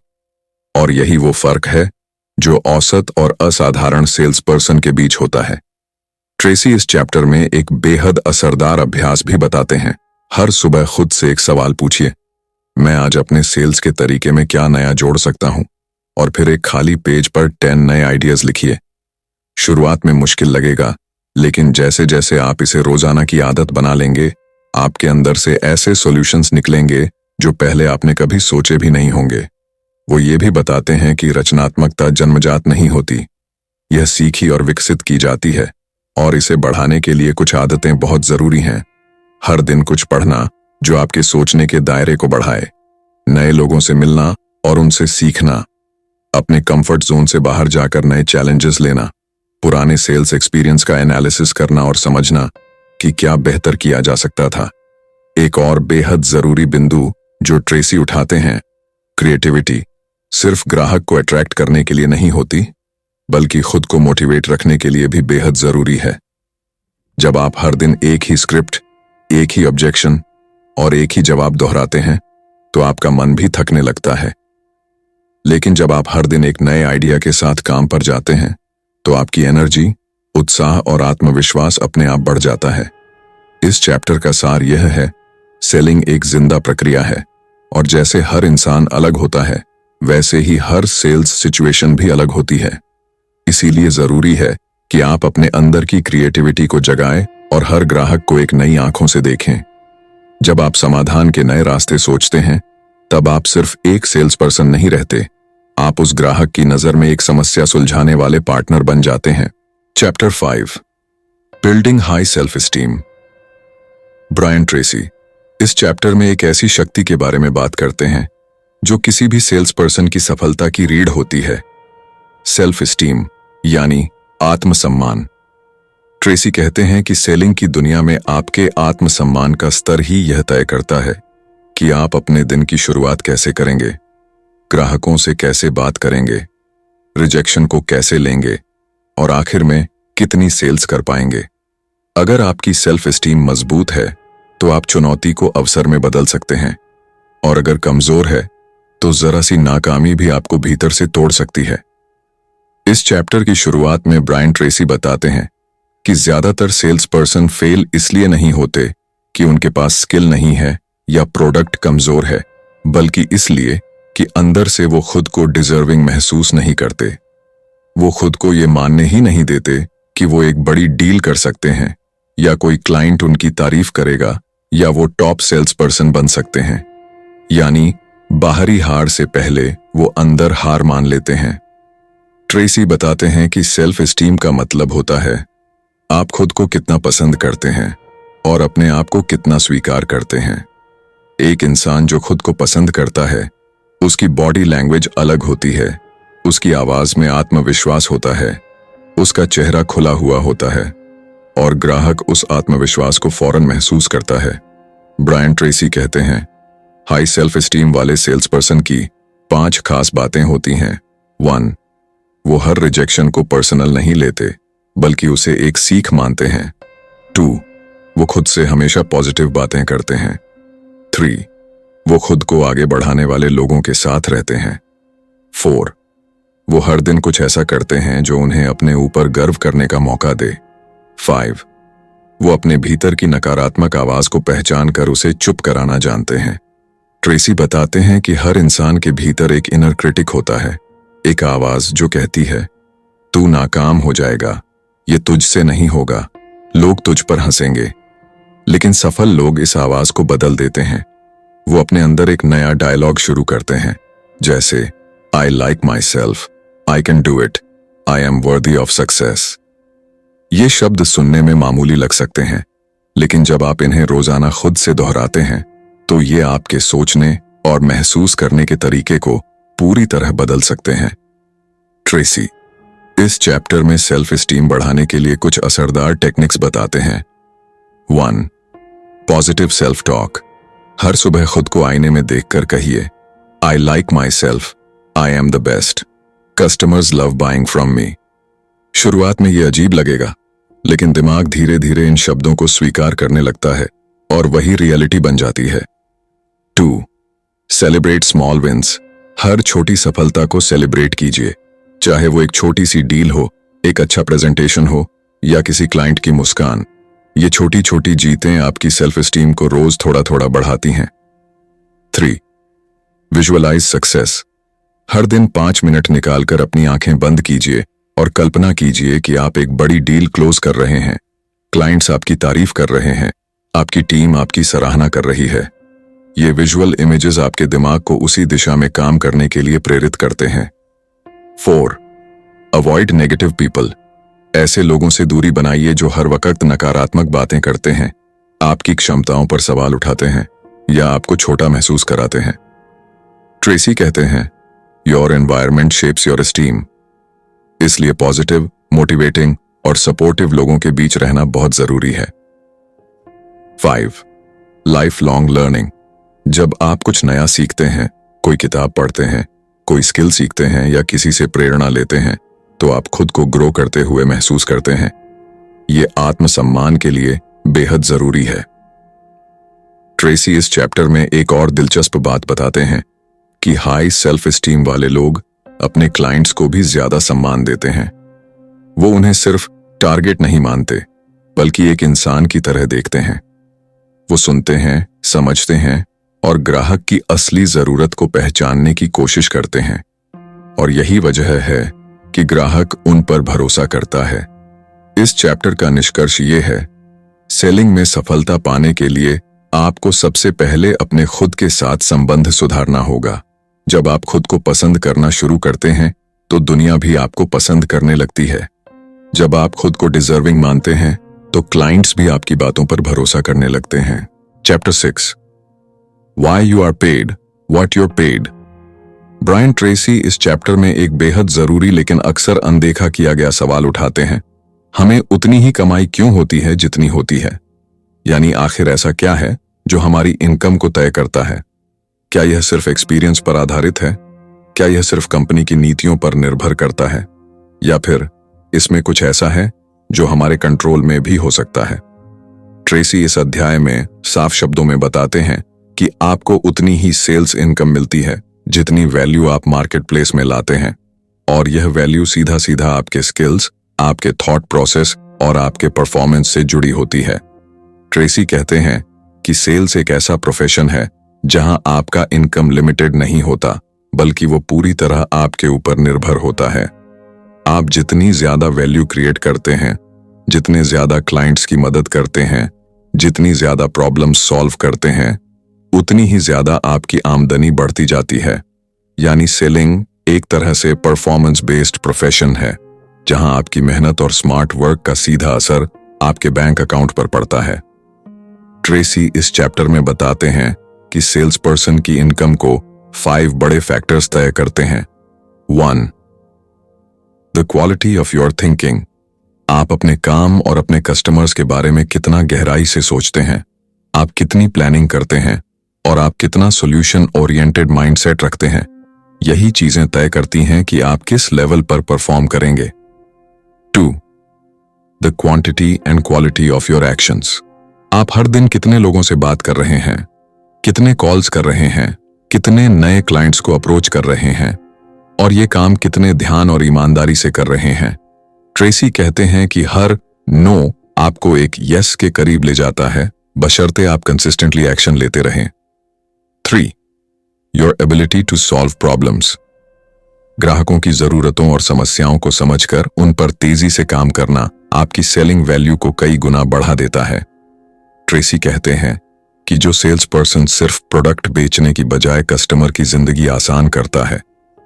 [SPEAKER 1] और यही वो फर्क है जो औसत और असाधारण सेल्स पर्सन के बीच होता है। ट्रेसी इस चैप्टर में एक बेहद असरदार अभ्यास भी बताते हैं। हर सुबह खुद से एक सवाल पूछिए, मैं आज अपने सेल्स के तरीके में क्या नया जोड़ सकता हूं? और फिर एक खाली पेज पर 10 नए आइडियाज लिखिए। शुरुआत में मुश्किल लगेगा, लेकिन जैसे जैसे आप इसे रोजाना की आदत बना लेंगे, आपके अंदर से ऐसे सॉल्यूशंस निकलेंगे जो पहले आपने कभी सोचे भी नहीं होंगे। वो ये भी बताते हैं कि रचनात्मकता जन्मजात नहीं होती, यह सीखी और विकसित की जाती है, और इसे बढ़ाने के लिए कुछ आदतें बहुत जरूरी हैं। हर दिन कुछ पढ़ना जो आपके सोचने के दायरे को बढ़ाए, नए लोगों से मिलना और उनसे सीखना, अपने कंफर्ट जोन से बाहर जाकर नए चैलेंजेस लेना, पुराने सेल्स एक्सपीरियंस का एनालिसिस करना और समझना कि क्या बेहतर किया जा सकता था। एक और बेहद जरूरी बिंदु जो ट्रेसी उठाते हैं, क्रिएटिविटी सिर्फ ग्राहक को अट्रैक्ट करने के लिए नहीं होती, बल्कि खुद को मोटिवेट रखने के लिए भी बेहद जरूरी है। जब आप हर दिन एक ही स्क्रिप्ट, एक ही ऑब्जेक्शन और एक ही जवाब दोहराते हैं, तो आपका मन भी थकने लगता है। लेकिन जब आप हर दिन एक नए आइडिया के साथ काम पर जाते हैं, तो आपकी एनर्जी, उत्साह और आत्मविश्वास अपने आप बढ़ जाता है। इस चैप्टर का सार यह है, सेलिंग एक जिंदा प्रक्रिया है, और जैसे हर इंसान अलग होता है, वैसे ही हर सेल्स सिचुएशन भी अलग होती है। इसीलिए जरूरी है कि आप अपने अंदर की क्रिएटिविटी को जगाएं और हर ग्राहक को एक नई आंखों से देखें। जब आप समाधान के नए रास्ते सोचते हैं, तब आप सिर्फ एक सेल्स पर्सन नहीं रहते, आप उस ग्राहक की नजर में एक समस्या सुलझाने वाले पार्टनर बन जाते हैं। Chapter 5, building high self esteem. Brian Tracy इस चैप्टर में एक ऐसी शक्ति के बारे में बात करते हैं जो किसी भी सेल्स पर्सन की सफलता की रीढ़ होती है, सेल्फ एस्टीम यानी आत्मसम्मान। ट्रेसी कहते हैं कि सेलिंग की दुनिया में आपके आत्मसम्मान का स्तर ही यह तय करता है कि आप अपने दिन की शुरुआत कैसे करेंगे, ग्राहकों से कैसे बात करेंगे, रिजेक्शन को कैसे लेंगे और आखिर में कितनी सेल्स कर पाएंगे। अगर आपकी सेल्फ एस्टीम मजबूत है, तो आप चुनौती को अवसर में बदल सकते हैं, और अगर कमजोर है, तो जरा सी नाकामी भी आपको भीतर से तोड़ सकती है। इस चैप्टर की शुरुआत में ब्रायन ट्रेसी बताते हैं कि ज्यादातर सेल्स पर्सन फेल इसलिए नहीं होते कि उनके पास स्किल नहीं है या प्रोडक्ट कमजोर है, बल्कि इसलिए कि अंदर से वो खुद को डिजर्विंग महसूस नहीं करते। वो खुद को ये मानने ही नहीं देते कि वो एक बड़ी डील कर सकते हैं, या कोई क्लाइंट उनकी तारीफ करेगा, या वो टॉप सेल्स पर्सन बन सकते हैं। यानी बाहरी हार से पहले वो अंदर हार मान लेते हैं। ट्रेसी बताते हैं कि सेल्फ एस्टीम का मतलब होता है आप खुद को कितना पसंद करते हैं और अपने आप को कितना स्वीकार करते हैं। एक इंसान जो खुद को पसंद करता है, उसकी बॉडी लैंग्वेज अलग होती है, उसकी आवाज में आत्मविश्वास होता है, उसका चेहरा खुला हुआ होता है, और ग्राहक उस आत्मविश्वास को फौरन महसूस करता है। ब्रायन ट्रेसी कहते हैं, हाई सेल्फ एस्टीम वाले सेल्स पर्सन की 5 खास बातें होती हैं। 1, वो हर रिजेक्शन को पर्सनल नहीं लेते, बल्कि उसे एक सीख मानते हैं। 2, वो खुद से हमेशा पॉजिटिव बातें करते हैं। 3, वो खुद को आगे बढ़ाने वाले लोगों के साथ रहते हैं। 4, वो हर दिन कुछ ऐसा करते हैं जो उन्हें अपने ऊपर गर्व करने का मौका दे। 5, वो अपने भीतर की नकारात्मक आवाज को पहचान कर उसे चुप कराना जानते हैं। ट्रेसी बताते हैं कि हर इंसान के भीतर एक इनर क्रिटिक होता है, एक आवाज जो कहती है, तू नाकाम हो जाएगा, ये तुझसे नहीं होगा, लोग तुझ पर हंसेंगे। लेकिन सफल लोग इस आवाज को बदल देते हैं। वो अपने अंदर एक नया डायलॉग शुरू करते हैं, जैसे आई like myself, I can do it, I am worthy of success. ये शब्द सुनने में मामूली लग सकते हैं, लेकिन जब आप इन्हें रोजाना खुद से दोहराते हैं, तो ये आपके सोचने और महसूस करने के तरीके को पूरी तरह बदल सकते हैं। ट्रेसी इस चैप्टर में सेल्फ एस्टीम बढ़ाने के लिए कुछ असरदार टेक्निक्स बताते हैं। 1, पॉजिटिव सेल्फ टॉक। हर सुबह खुद को आईने में देखकर कहिए, आई like myself, I am the best, customers love buying from me. शुरुआत में ये अजीब लगेगा, लेकिन दिमाग धीरे धीरे इन शब्दों को स्वीकार करने लगता है और वही रियलिटी बन जाती है। 2. Celebrate small wins. हर छोटी सफलता को सेलिब्रेट कीजिए, चाहे वो एक छोटी सी डील हो, एक अच्छा प्रेजेंटेशन हो या किसी क्लाइंट की मुस्कान। ये छोटी छोटी जीतें आपकी सेल्फ एस्टीम को रोज थोड़ा थोड़ा बढ़ाती हैं। 3. Visualise success. हर दिन 5 मिनट निकालकर अपनी आंखें बंद कीजिए और कल्पना कीजिए कि आप एक बड़ी डील क्लोज कर रहे हैं, क्लाइंट्स आपकी तारीफ कर रहे हैं, आपकी टीम आपकी सराहना कर रही है। ये विजुअल इमेजेस आपके दिमाग को उसी दिशा में काम करने के लिए प्रेरित करते हैं। 4. Avoid negative people. ऐसे लोगों से दूरी बनाइए जो हर वक्त नकारात्मक बातें करते हैं, आपकी क्षमताओं पर सवाल उठाते हैं या आपको छोटा महसूस कराते हैं। ट्रेसी कहते हैं, your environment shapes your esteem. इसलिए पॉजिटिव, मोटिवेटिंग और सपोर्टिव लोगों के बीच रहना बहुत जरूरी है। 5. Life long learning. जब आप कुछ नया सीखते हैं, कोई किताब पढ़ते हैं, कोई स्किल सीखते हैं या किसी से प्रेरणा लेते हैं, तो आप खुद को ग्रो करते हुए महसूस करते हैं। ये आत्मसम्मान के लिए बेहद जरूरी है। ट्रेसी इस चैप्टर में एक और दिलचस्प बात बताते हैं कि हाई सेल्फ एस्टीम वाले लोग अपने क्लाइंट्स को भी ज्यादा सम्मान देते हैं। वो उन्हें सिर्फ टारगेट नहीं मानते, बल्कि एक इंसान की तरह देखते हैं। वो सुनते हैं, समझते हैं और ग्राहक की असली जरूरत को पहचानने की कोशिश करते हैं। और यही वजह है कि ग्राहक उन पर भरोसा करता है। इस चैप्टर का निष्कर्ष ये है, सेलिंग में सफलता पाने के लिए आपको सबसे पहले अपने खुद के साथ संबंध सुधारना होगा। जब आप खुद को पसंद करना शुरू करते हैं, तो दुनिया भी आपको पसंद करने लगती है। जब आप खुद को डिजर्विंग मानते हैं, तो क्लाइंट्स भी आपकी बातों पर भरोसा करने लगते हैं। Chapter 6. Why you are paid, what you're paid। Brian Tracy इस चैप्टर में एक बेहद जरूरी लेकिन अक्सर अनदेखा किया गया सवाल उठाते हैं। हमें उतनी ही कमाई क्यों होती है जितनी होती है? यानी आखिर ऐसा क्या है जो हमारी इनकम को तय करता है? क्या यह सिर्फ एक्सपीरियंस पर आधारित है? क्या यह सिर्फ कंपनी की नीतियों पर निर्भर करता है? या फिर इसमें कुछ ऐसा है जो हमारे कंट्रोल में भी हो सकता है? ट्रेसी इस अध्याय में साफ शब्दों में बताते हैं कि आपको उतनी ही सेल्स इनकम मिलती है जितनी वैल्यू आप मार्केट प्लेस में लाते हैं, और यह वैल्यू सीधा सीधा आपके स्किल्स, आपके थॉट प्रोसेस और आपके परफॉर्मेंस से जुड़ी होती है। ट्रेसी कहते हैं कि सेल्स एक ऐसा प्रोफेशन है जहां आपका इनकम लिमिटेड नहीं होता, बल्कि वो पूरी तरह आपके ऊपर निर्भर होता है। आप जितनी ज्यादा वैल्यू क्रिएट करते हैं, जितने ज्यादा क्लाइंट्स की मदद करते हैं, जितनी ज्यादा प्रॉब्लम सॉल्व करते हैं, उतनी ही ज्यादा आपकी आमदनी बढ़ती जाती है। यानी सेलिंग एक तरह से परफॉर्मेंस बेस्ड प्रोफेशन है, जहां आपकी मेहनत और स्मार्ट वर्क का सीधा असर आपके बैंक अकाउंट पर पड़ता है। ट्रेसी इस चैप्टर में बताते हैं कि सेल्स पर्सन की इनकम को 5 बड़े फैक्टर्स तय करते हैं। 1. The quality of your thinking. आप अपने काम और अपने कस्टमर्स के बारे में कितना गहराई से सोचते हैं, आप कितनी प्लानिंग करते हैं और आप कितना सॉल्यूशन ओरिएंटेड माइंडसेट रखते हैं। यही चीजें तय करती हैं कि आप किस लेवल पर परफॉर्म करेंगे। 2. The quantity and quality of your actions. आप हर दिन कितने लोगों से बात कर रहे हैं, कितने कॉल्स कर रहे हैं, कितने नए क्लाइंट्स को अप्रोच कर रहे हैं, और ये काम कितने ध्यान और ईमानदारी से कर रहे हैं। ट्रेसी कहते हैं कि हर नो आपको एक यस के करीब ले जाता है, बशर्ते आप कंसिस्टेंटली एक्शन लेते रहें। 3. Your ability to solve problems. ग्राहकों की जरूरतों और समस्याओं को समझकर उन पर तेजी से काम करना आपकी सेलिंग वैल्यू को कई गुना बढ़ा देता है। ट्रेसी कहते हैं कि जो सेल्स पर्सन सिर्फ प्रोडक्ट बेचने की बजाय कस्टमर की जिंदगी आसान करता है,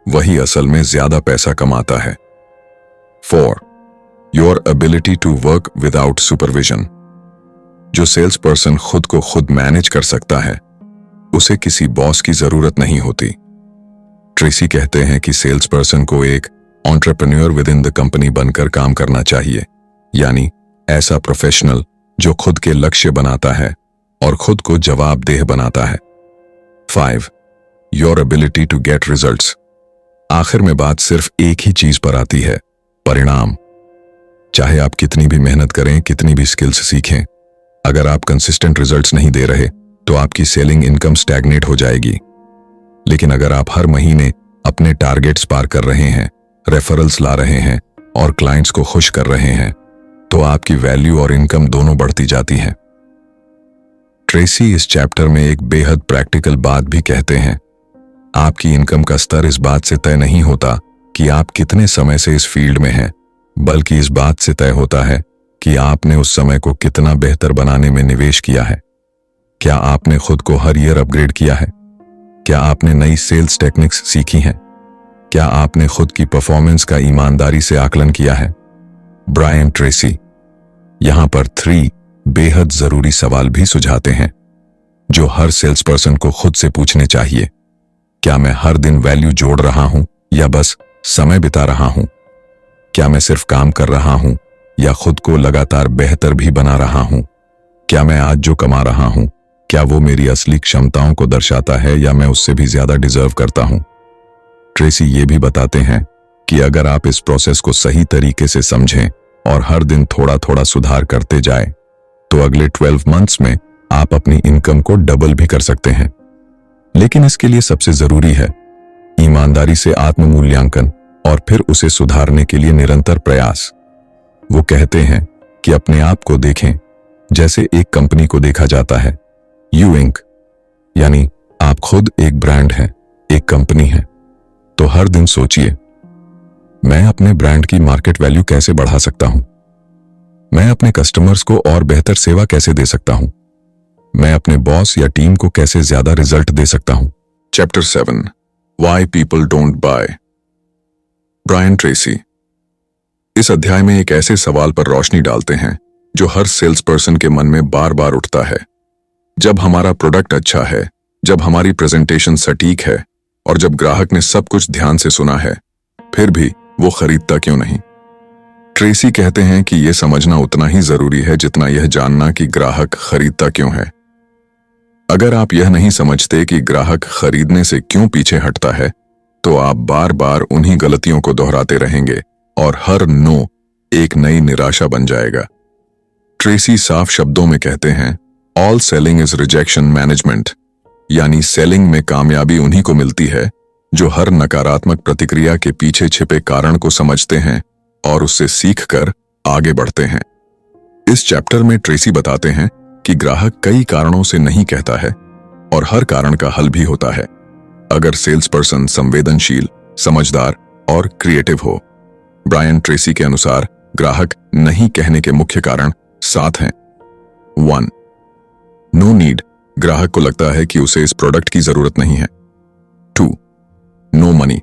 [SPEAKER 1] वही असल में ज्यादा पैसा कमाता है। 4. Your ability to work without supervision. जो सेल्स पर्सन खुद को खुद मैनेज कर सकता है, उसे किसी बॉस की जरूरत नहीं होती। ट्रेसी कहते हैं कि सेल्स पर्सन को एक entrepreneur with in the company बनकर काम करना चाहिए, यानी ऐसा प्रोफेशनल जो खुद के लक्ष्य बनाता है और खुद को जवाबदेह बनाता है। 5. Your ability to get results. आखिर में बात सिर्फ एक ही चीज पर आती है, परिणाम। चाहे आप कितनी भी मेहनत करें, कितनी भी स्किल्स सीखें, अगर आप कंसिस्टेंट रिजल्ट्स नहीं दे रहे तो आपकी सेलिंग इनकम स्टैग्नेट हो जाएगी। लेकिन अगर आप हर महीने अपने टारगेट्स पार कर रहे हैं, रेफरल्स ला रहे हैं और क्लाइंट्स को खुश कर रहे हैं, तो आपकी वैल्यू और इनकम दोनों बढ़ती जाती हैं। ट्रेसी इस चैप्टर में एक बेहद प्रैक्टिकल बात भी कहते हैं। आपकी इनकम का स्तर इस बात से तय नहीं होता कि आप कितने समय से इस फील्ड में हैं, बल्कि इस बात से तय होता है कि आपने उस समय को कितना बेहतर बनाने में निवेश किया है। क्या आपने खुद को हर ईयर अपग्रेड किया है? क्या आपने नई सेल्स टेक्निक्स सीखी हैं? क्या आपने खुद की परफॉर्मेंस का ईमानदारी से आकलन किया है? ब्रायन ट्रेसी यहां पर 3 बेहद जरूरी सवाल भी सुझाते हैं जो हर सेल्स पर्सन को खुद से पूछने चाहिए। क्या मैं हर दिन वैल्यू जोड़ रहा हूं या बस समय बिता रहा हूं? क्या मैं सिर्फ काम कर रहा हूं या खुद को लगातार बेहतर भी बना रहा हूं? क्या मैं आज जो कमा रहा हूं, क्या वो मेरी असली क्षमताओं को दर्शाता है या मैं उससे भी ज्यादा डिजर्व करता हूं? ट्रेसी ये भी बताते हैं कि अगर आप इस प्रोसेस को सही तरीके से समझें और हर दिन थोड़ा थोड़ा सुधार करते जाएं, तो अगले 12 मंथ्स में आप अपनी इनकम को डबल भी कर सकते हैं। लेकिन इसके लिए सबसे जरूरी है ईमानदारी से आत्म मूल्यांकन और फिर उसे सुधारने के लिए निरंतर प्रयास। वो कहते हैं कि अपने आप को देखें जैसे एक कंपनी को देखा जाता है, यू इंक, यानी आप खुद एक ब्रांड हैं, एक कंपनी है। तो हर दिन सोचिए, मैं अपने ब्रांड की मार्केट वैल्यू कैसे बढ़ा सकता हूं? मैं अपने कस्टमर्स को और बेहतर सेवा कैसे दे सकता हूं? मैं अपने बॉस या टीम को कैसे ज्यादा रिजल्ट दे सकता हूं? Chapter 7 why people don't buy. Brian Tracy इस अध्याय में एक ऐसे सवाल पर रोशनी डालते हैं जो हर सेल्स पर्सन के मन में बार बार उठता है। जब हमारा प्रोडक्ट अच्छा है, जब हमारी प्रेजेंटेशन सटीक है और जब ग्राहक ने सब कुछ ध्यान से सुना है, फिर भी वो खरीदता क्यों नहीं? ट्रेसी कहते हैं कि यह समझना उतना ही जरूरी है जितना यह जानना कि ग्राहक खरीदता क्यों है। अगर आप यह नहीं समझते कि ग्राहक खरीदने से क्यों पीछे हटता है, तो आप बार बार उन्हीं गलतियों को दोहराते रहेंगे और हर नो एक नई निराशा बन जाएगा। ट्रेसी साफ शब्दों में कहते हैं, all selling is rejection management, यानी सेलिंग में कामयाबी उन्हीं को मिलती है जो हर नकारात्मक प्रतिक्रिया के पीछे छिपे कारण को समझते हैं और उससे सीखकर आगे बढ़ते हैं। इस चैप्टर में ट्रेसी बताते हैं कि ग्राहक कई कारणों से नहीं कहता है और हर कारण का हल भी होता है, अगर सेल्स पर्सन संवेदनशील, समझदार और क्रिएटिव हो। ब्रायन ट्रेसी के अनुसार ग्राहक नहीं कहने के मुख्य कारण 7 हैं। 1. नो नीड, ग्राहक को लगता है कि उसे इस प्रोडक्ट की जरूरत नहीं है। 2. नो मनी,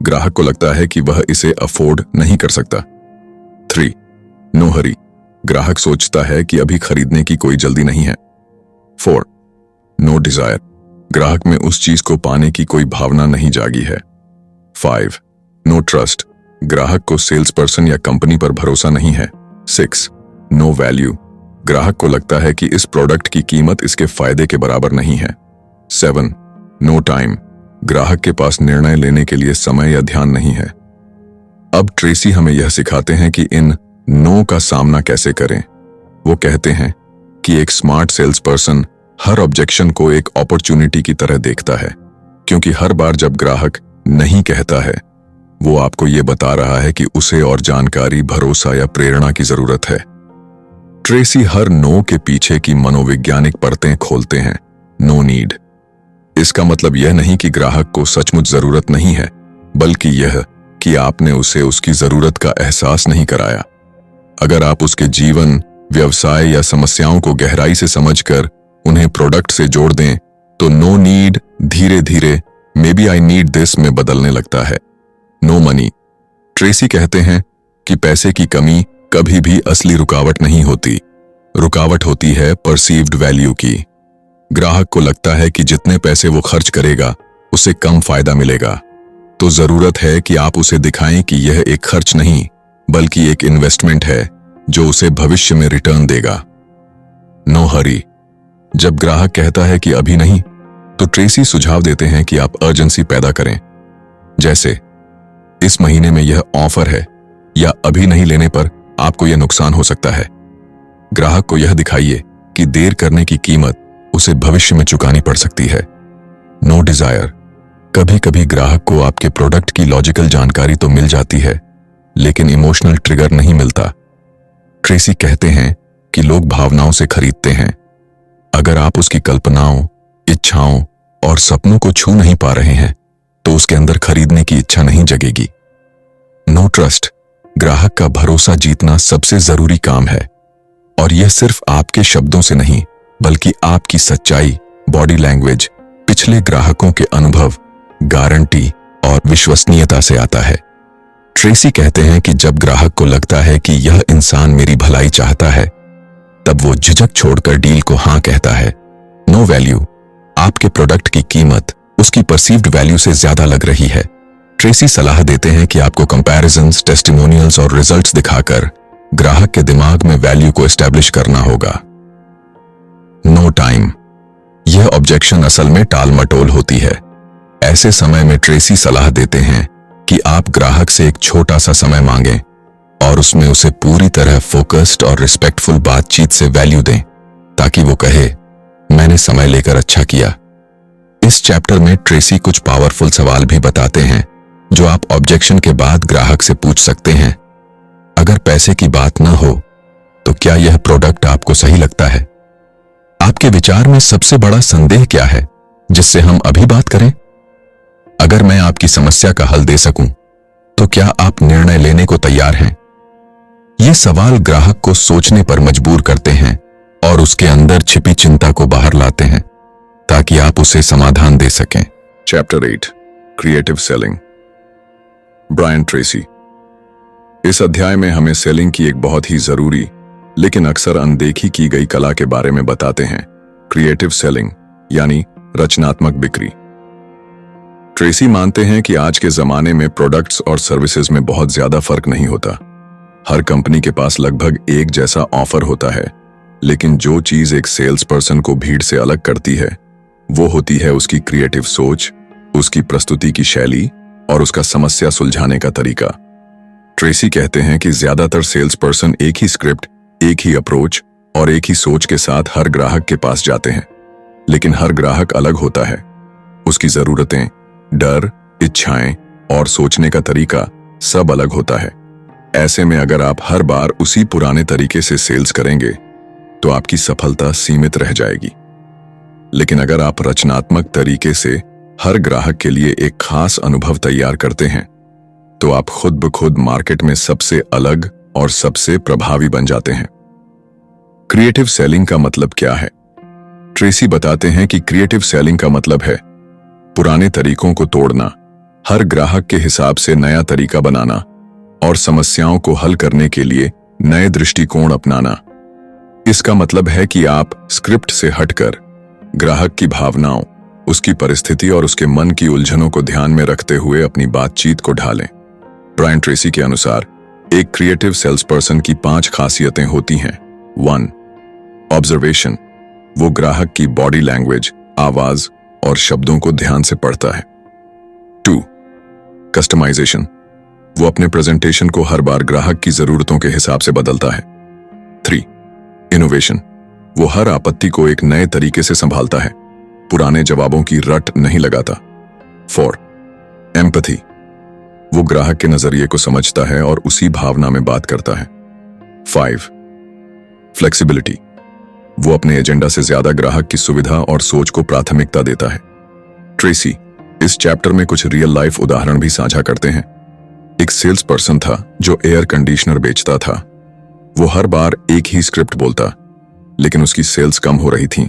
[SPEAKER 1] ग्राहक को लगता है कि वह इसे अफोर्ड नहीं कर सकता। 3. नो हरी, ग्राहक सोचता है कि अभी खरीदने की कोई जल्दी नहीं है। 4. नो डिजायर, ग्राहक में उस चीज को पाने की कोई भावना नहीं जागी है। 5. नो ट्रस्ट, ग्राहक को सेल्स पर्सन या कंपनी पर भरोसा नहीं है। 6. नो वैल्यू, ग्राहक को लगता है कि इस प्रोडक्ट की कीमत इसके फायदे के बराबर नहीं है। 7. नो टाइम, ग्राहक के पास निर्णय लेने के लिए समय या ध्यान नहीं है। अब ट्रेसी हमें यह सिखाते हैं कि इन नो का सामना कैसे करें। वो कहते हैं कि एक स्मार्ट सेल्स पर्सन हर ऑब्जेक्शन को एक अपॉर्चुनिटी की तरह देखता है, क्योंकि हर बार जब ग्राहक नहीं कहता है, वो आपको ये बता रहा है कि उसे और जानकारी, भरोसा या प्रेरणा की जरूरत है। ट्रेसी हर नो के पीछे की मनोवैज्ञानिक परतें खोलते हैं। नो नीड, इसका मतलब यह नहीं कि ग्राहक को सचमुच जरूरत नहीं है, बल्कि यह कि आपने उसे उसकी जरूरत का एहसास नहीं कराया। अगर आप उसके जीवन, व्यवसाय या समस्याओं को गहराई से समझकर उन्हें प्रोडक्ट से जोड़ दें, तो नो नीड धीरे धीरे maybe I need this में बदलने लगता है। नो मनी, ट्रेसी कहते हैं कि पैसे की कमी कभी भी असली रुकावट नहीं होती। रुकावट होती है परसीव्ड वैल्यू की। ग्राहक को लगता है कि जितने पैसे वो खर्च करेगा उसे कम फायदा मिलेगा, तो जरूरत है कि आप उसे दिखाएं कि यह एक खर्च नहीं बल्कि एक इन्वेस्टमेंट है जो उसे भविष्य में रिटर्न देगा। नो हरी, जब ग्राहक कहता है कि अभी नहीं, तो ट्रेसी सुझाव देते हैं कि आप अर्जेंसी पैदा करें। जैसे, इस महीने में यह ऑफर है, या अभी नहीं लेने पर आपको यह नुकसान हो सकता है। ग्राहक को यह दिखाइए कि देर करने की कीमत उसे भविष्य में चुकानी पड़ सकती है। No desire. कभी कभी ग्राहक को आपके प्रोडक्ट की लॉजिकल जानकारी तो मिल जाती है, लेकिन इमोशनल ट्रिगर नहीं मिलता। ट्रेसी कहते हैं कि लोग भावनाओं से खरीदते हैं। अगर आप उसकी कल्पनाओं, इच्छाओं और सपनों को छू नहीं पा रहे हैं, तो उसके अंदर खरीदने की इच्छा नहीं जगेगी। No trust. ग्राहक का भरोसा जीतना सबसे जरूरी काम है, और यह सिर्फ आपके शब्दों से नहीं, बल्कि आपकी सच्चाई, बॉडी लैंग्वेज, पिछले ग्राहकों के अनुभव, गारंटी और विश्वसनीयता से आता है। ट्रेसी कहते हैं कि जब ग्राहक को लगता है कि यह इंसान मेरी भलाई चाहता है, तब वो झिझक छोड़कर डील को हां कहता है। No value. आपके प्रोडक्ट की कीमत उसकी परसीव्ड वैल्यू से ज्यादा लग रही है। ट्रेसी सलाह देते हैं कि आपको कंपैरिजंस, टेस्टिमोनियल्स और रिजल्ट्स दिखाकर ग्राहक के दिमाग में वैल्यू को एस्टैब्लिश करना होगा। No time. यह ऑब्जेक्शन असल में टाल मटोल होती है। ऐसे समय में ट्रेसी सलाह देते हैं कि आप ग्राहक से एक छोटा सा समय मांगें और उसमें उसे पूरी तरह फोकस्ड और रिस्पेक्टफुल बातचीत से वैल्यू दें, ताकि वो कहे, मैंने समय लेकर अच्छा किया। इस चैप्टर में ट्रेसी कुछ पावरफुल सवाल भी बताते हैं जो आप ऑब्जेक्शन के बाद ग्राहक से पूछ सकते हैं। अगर पैसे की बात ना हो, तो क्या यह प्रोडक्ट आपको सही लगता है? आपके विचार में सबसे बड़ा संदेह क्या है जिससे हम अभी बात करें? अगर मैं आपकी समस्या का हल दे सकूं, तो क्या आप निर्णय लेने को तैयार हैं? ये सवाल ग्राहक को सोचने पर मजबूर करते हैं और उसके अंदर छिपी चिंता को बाहर लाते हैं, ताकि आप उसे समाधान दे सकें। Chapter 8, creative selling. Brian Tracy. इस अध्याय में हमें सेलिंग की एक बहुत ही जरूरी लेकिन अक्सर अनदेखी की गई कला के बारे में बताते हैं, क्रिएटिव सेलिंग यानी रचनात्मक बिक्री। ट्रेसी मानते हैं कि आज के जमाने में प्रोडक्ट्स और सर्विसेज में बहुत ज्यादा फर्क नहीं होता। हर कंपनी के पास लगभग एक जैसा ऑफर होता है, लेकिन जो चीज एक सेल्स पर्सन को भीड़ से अलग करती है, वो होती है उसकी क्रिएटिव सोच, उसकी प्रस्तुति की शैली और उसका समस्या सुलझाने का तरीका। ट्रेसी कहते हैं कि ज्यादातर सेल्स पर्सन एक ही स्क्रिप्ट, एक ही अप्रोच और एक ही सोच के साथ हर ग्राहक के पास जाते हैं, लेकिन हर ग्राहक अलग होता है। उसकी जरूरतें, डर, इच्छाएं और सोचने का तरीका सब अलग होता है। ऐसे में अगर आप हर बार उसी पुराने तरीके से सेल्स करेंगे, तो आपकी सफलता सीमित रह जाएगी। लेकिन अगर आप रचनात्मक तरीके से हर ग्राहक के लिए एक खास अनुभव तैयार करते हैं, तो आप खुद ब खुद मार्केट में सबसे अलग और सबसे प्रभावी बन जाते हैं। क्रिएटिव सेलिंग का मतलब क्या है? ट्रेसी बताते हैं कि क्रिएटिव सेलिंग का मतलब है पुराने तरीकों को तोड़ना, हर ग्राहक के हिसाब से नया तरीका बनाना और समस्याओं को हल करने के लिए नए दृष्टिकोण अपनाना। इसका मतलब है कि आप स्क्रिप्ट से हटकर ग्राहक की भावनाओं, उसकी परिस्थिति और उसके मन की उलझनों को ध्यान में रखते हुए अपनी बातचीत को ढालें। ब्रायन ट्रेसी के अनुसार एक क्रिएटिव सेल्स पर्सन की 5 खासियतें होती हैं। 1. ऑब्जर्वेशन। वो ग्राहक की बॉडी लैंग्वेज, आवाज और शब्दों को ध्यान से पढ़ता है। 2. कस्टमाइजेशन। वो अपने प्रेजेंटेशन को हर बार ग्राहक की जरूरतों के हिसाब से बदलता है। 3. इनोवेशन। वो हर आपत्ति को एक नए तरीके से संभालता है, पुराने जवाबों की रट नहीं लगाता। 4. एम्पैथी। वो ग्राहक के नजरिए को समझता है और उसी भावना में बात करता है। 5. फ्लेक्सिबिलिटी। वो अपने एजेंडा से ज्यादा ग्राहक की सुविधा और सोच को प्राथमिकता देता है। ट्रेसी इस चैप्टर में कुछ रियल लाइफ उदाहरण भी साझा करते हैं। एक सेल्स पर्सन था जो एयर कंडीशनर बेचता था। वो हर बार एक ही स्क्रिप्ट बोलता, लेकिन उसकी सेल्स कम हो रही थी।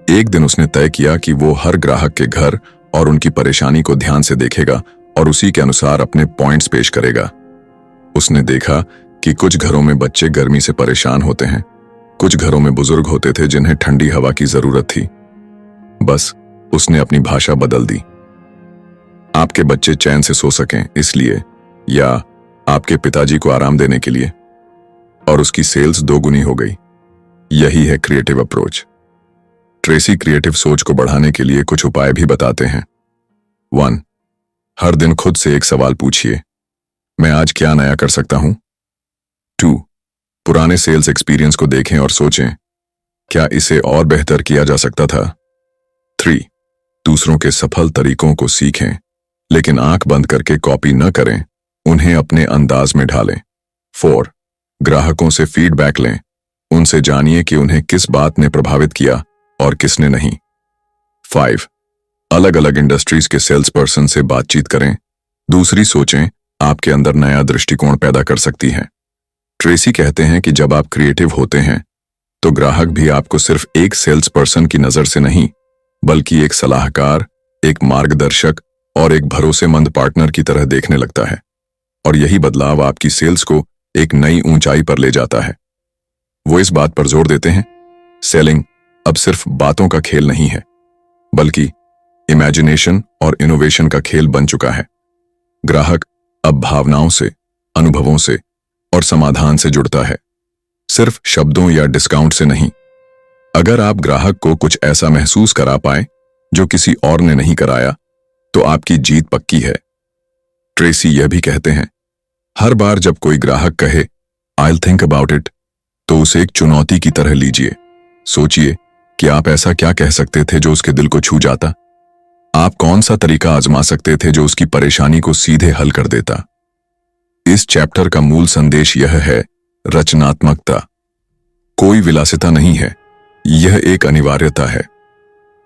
[SPEAKER 1] एक दिन उसने तय किया कि वो हर ग्राहक के घर और उनकी परेशानी को ध्यान से देखेगा और उसी के अनुसार अपने पॉइंट्स पेश करेगा। उसने देखा कि कुछ घरों में बच्चे गर्मी से परेशान होते हैं, कुछ घरों में बुजुर्ग होते थे जिन्हें ठंडी हवा की जरूरत थी। बस उसने अपनी भाषा बदल दी। आपके बच्चे चैन से सो सकें इसलिए, या आपके पिताजी को आराम देने के लिए, और उसकी सेल्स 2 गुनी हो गई। यही है क्रिएटिव अप्रोच। ट्रेसी क्रिएटिव सोच को बढ़ाने के लिए कुछ उपाय भी बताते हैं। 1. हर दिन खुद से एक सवाल पूछिए, मैं आज क्या नया कर सकता हूं? 2. पुराने सेल्स एक्सपीरियंस को देखें और सोचें, क्या इसे और बेहतर किया जा सकता था? 3. दूसरों के सफल तरीकों को सीखें, लेकिन आंख बंद करके कॉपी न करें, उन्हें अपने अंदाज में ढालें। 4. ग्राहकों से फीडबैक लें, उनसे जानिए कि उन्हें किस बात ने प्रभावित किया और किसने नहीं। 5. अलग अलग इंडस्ट्रीज के सेल्स पर्सन से बातचीत करें, दूसरी सोचें आपके अंदर नया दृष्टिकोण पैदा कर सकती हैं। ट्रेसी कहते हैं कि जब आप क्रिएटिव होते हैं तो ग्राहक भी आपको सिर्फ एक सेल्स पर्सन की नजर से नहीं, बल्कि एक सलाहकार, एक मार्गदर्शक और एक भरोसेमंद पार्टनर की तरह देखने लगता है। और यही बदलाव आपकी सेल्स को एक नई ऊंचाई पर ले जाता है। वो इस बात पर जोर देते हैं, सेलिंग अब सिर्फ बातों का खेल नहीं है, बल्कि इमेजिनेशन और इनोवेशन का खेल बन चुका है। ग्राहक अब भावनाओं से, अनुभवों से और समाधान से जुड़ता है, सिर्फ शब्दों या डिस्काउंट से नहीं। अगर आप ग्राहक को कुछ ऐसा महसूस करा पाए जो किसी और ने नहीं कराया, तो आपकी जीत पक्की है। ट्रेसी यह भी कहते हैं, हर बार जब कोई ग्राहक कहे I will think about it, तो उसे एक चुनौती की तरह लीजिए। सोचिए कि आप ऐसा क्या कह सकते थे जो उसके दिल को छू जाता। आप कौन सा तरीका आजमा सकते थे जो उसकी परेशानी को सीधे हल कर देता। इस चैप्टर का मूल संदेश यह है, रचनात्मकता कोई विलासिता नहीं है, यह एक अनिवार्यता है।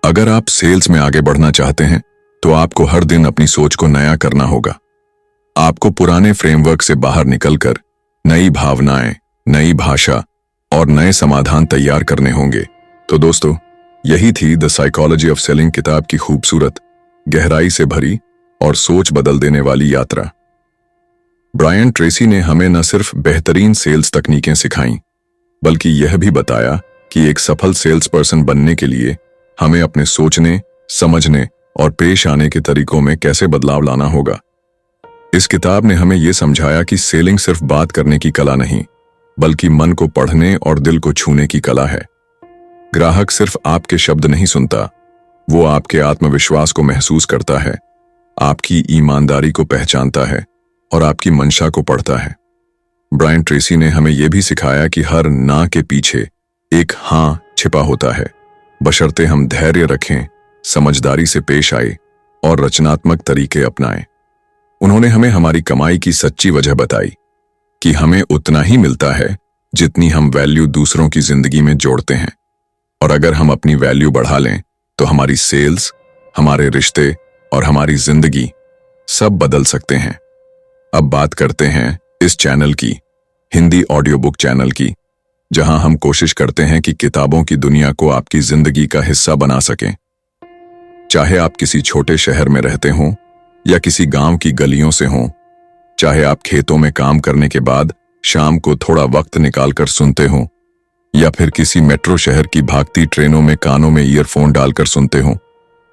[SPEAKER 1] अगर आप सेल्स में आगे बढ़ना चाहते हैं तो आपको हर दिन अपनी सोच को नया करना होगा। आपको पुराने फ्रेमवर्क से बाहर निकलकर नई भावनाएं, नई भाषा और नए समाधान तैयार करने होंगे। तो दोस्तों, यही थी द साइकोलॉजी ऑफ सेलिंग किताब की खूबसूरत, गहराई से भरी और सोच बदल देने वाली यात्रा। ब्रायन ट्रेसी ने हमें न सिर्फ बेहतरीन सेल्स तकनीकें सिखाईं, बल्कि यह भी बताया कि एक सफल सेल्स पर्सन बनने के लिए हमें अपने सोचने, समझने और पेश आने के तरीकों में कैसे बदलाव लाना होगा। इस किताब ने हमें यह समझाया कि सेलिंग सिर्फ बात करने की कला नहीं, बल्कि मन को पढ़ने और दिल को छूने की कला है। ग्राहक सिर्फ आपके शब्द नहीं सुनता, वो आपके आत्मविश्वास को महसूस करता है, आपकी ईमानदारी को पहचानता है और आपकी मंशा को पढ़ता है। ब्रायन ट्रेसी ने हमें यह भी सिखाया कि हर ना के पीछे एक हां छिपा होता है, बशर्ते हम धैर्य रखें, समझदारी से पेश आए और रचनात्मक तरीके अपनाएं। उन्होंने हमें हमारी कमाई की सच्ची वजह बताई कि हमें उतना ही मिलता है जितनी हम वैल्यू दूसरों की जिंदगी में जोड़ते हैं। और अगर हम अपनी वैल्यू बढ़ा लें तो हमारी सेल्स, हमारे रिश्ते और हमारी जिंदगी सब बदल सकते हैं। अब बात करते हैं इस चैनल की, हिंदी ऑडियो बुक चैनल की, जहां हम कोशिश करते हैं कि किताबों की दुनिया को आपकी जिंदगी का हिस्सा बना सकें। चाहे आप किसी छोटे शहर में रहते हों या किसी गांव की गलियों से हों, चाहे आप खेतों में काम करने के बाद शाम को थोड़ा वक्त निकालकर सुनते हों, या फिर किसी मेट्रो शहर की भागती ट्रेनों में कानों में ईयरफोन डालकर सुनते हों,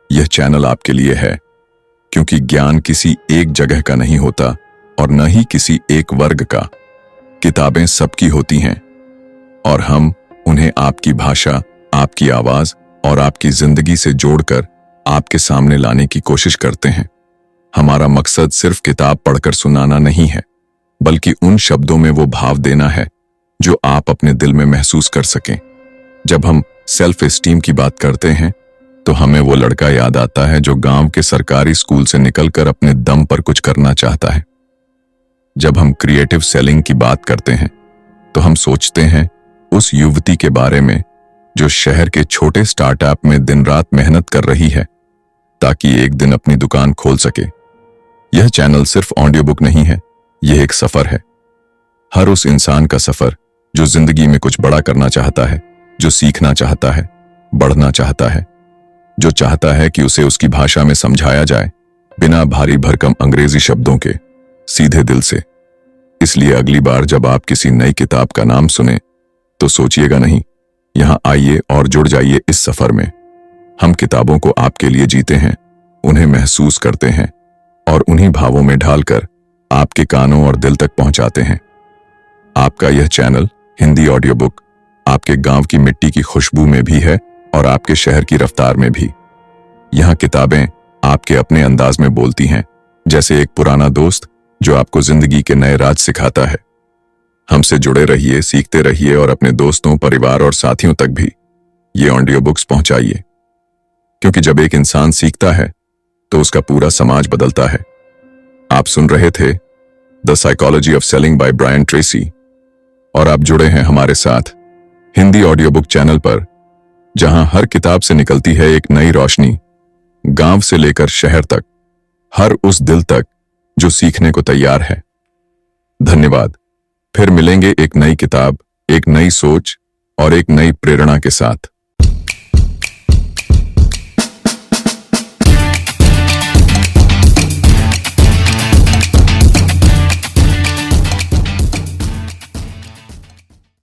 [SPEAKER 1] यह चैनल आपके लिए है। क्योंकि ज्ञान किसी एक जगह का नहीं होता और न ही किसी एक वर्ग का। किताबें सबकी होती हैं और हम उन्हें आपकी भाषा, आपकी आवाज और आपकी जिंदगी से जोड़कर आपके सामने लाने की कोशिश करते हैं। हमारा मकसद सिर्फ किताब पढ़कर सुनाना नहीं है, बल्कि उन शब्दों में वो भाव देना है जो आप अपने दिल में महसूस कर सकें। जब हम सेल्फ एस्टीम की बात करते हैं तो हमें वो लड़का याद आता है जो गांव के सरकारी स्कूल से निकलकर अपने दम पर कुछ करना चाहता है। जब हम क्रिएटिव सेलिंग की बात करते हैं तो हम सोचते हैं उस युवती के बारे में जो शहर के छोटे स्टार्टअप में दिन रात मेहनत कर रही है ताकि एक दिन अपनी दुकान खोल सके। यह चैनल सिर्फ ऑडियो बुक नहीं है, यह एक सफर है। हर उस इंसान का सफर जो जिंदगी में कुछ बड़ा करना चाहता है, जो सीखना चाहता है, बढ़ना चाहता है, जो चाहता है कि उसे उसकी भाषा में समझाया जाए, बिना भारी भरकम अंग्रेजी शब्दों के, सीधे दिल से। इसलिए अगली बार जब आप किसी नई किताब का नाम सुने तो सोचिएगा नहीं, यहां आइए और जुड़ जाइए इस सफर में। हम किताबों को आपके लिए जीते हैं, उन्हें महसूस करते हैं और उन्हीं भावों में ढालकर आपके कानों और दिल तक पहुंचाते हैं। आपका यह चैनल हिंदी ऑडियो बुक आपके गांव की मिट्टी की खुशबू में भी है और आपके शहर की रफ्तार में भी। यहां किताबें आपके अपने अंदाज में बोलती हैं, जैसे एक पुराना दोस्त जो आपको जिंदगी के नए राज सिखाता है। हमसे जुड़े रहिए, सीखते रहिए और अपने दोस्तों, परिवार और साथियों तक भी ये ऑडियो बुक्स पहुंचाइए, क्योंकि जब एक इंसान सीखता है तो उसका पूरा समाज बदलता है। आप सुन रहे थे the psychology of selling by Brian Tracy और आप जुड़े हैं हमारे साथ हिंदी ऑडियो बुक चैनल पर, जहां हर किताब से निकलती है एक नई रोशनी, गांव से लेकर शहर तक, हर उस दिल तक जो सीखने को तैयार है। धन्यवाद। फिर मिलेंगे एक नई किताब, एक नई सोच और एक नई प्रेरणा के साथ।